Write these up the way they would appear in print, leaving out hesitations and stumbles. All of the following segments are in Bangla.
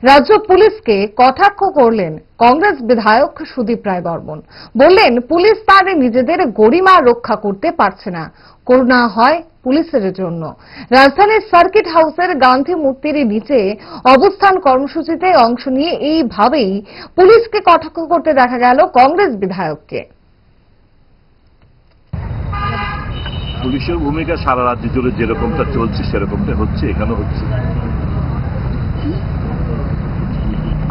রাজ্য পুলিশকে কটাক্ষ করলেন কংগ্রেস বিধায়ক সুদীপ রায় বর্মন। বললেন, পুলিশ তার নিজেদের গরিমা রক্ষা করতে পারছে না, করুণা হয় পুলিশের জন্য। রাজধানীর সার্কিট হাউসের গান্ধী মূর্তির নিচে অবস্থান কর্মসূচিতে অংশ নিয়ে এইভাবেই পুলিশকে কটাক্ষ করতে দেখা গেল কংগ্রেস বিধায়ককে। পুলিশের ভূমিকা সারা রাজ্য জুড়ে যেরকমটা চলছে সেরকমটা হচ্ছে, এখানে হচ্ছে।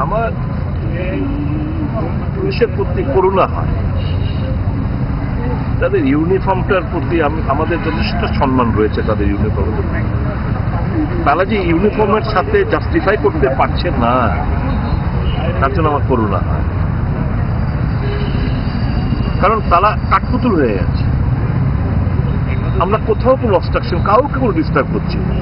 আমার পুলিশের প্রতি করুণা হয়, তাদের ইউনিফর্মটার প্রতি আমাদের যথেষ্ট সম্মান রয়েছে। তাদের ইউনিফর্মের প্রতি তারা যে ইউনিফর্মের সাথে জাস্টিফাই করতে পারছে না, তার জন্য আমার করুণা হয়। কারণ তারা কাঠপুতুল হয়ে গেছে। আমরা কোথাও কোনো অবস্ট্রাকশন, কাউকে কোনো ডিস্টার্ব করছি না।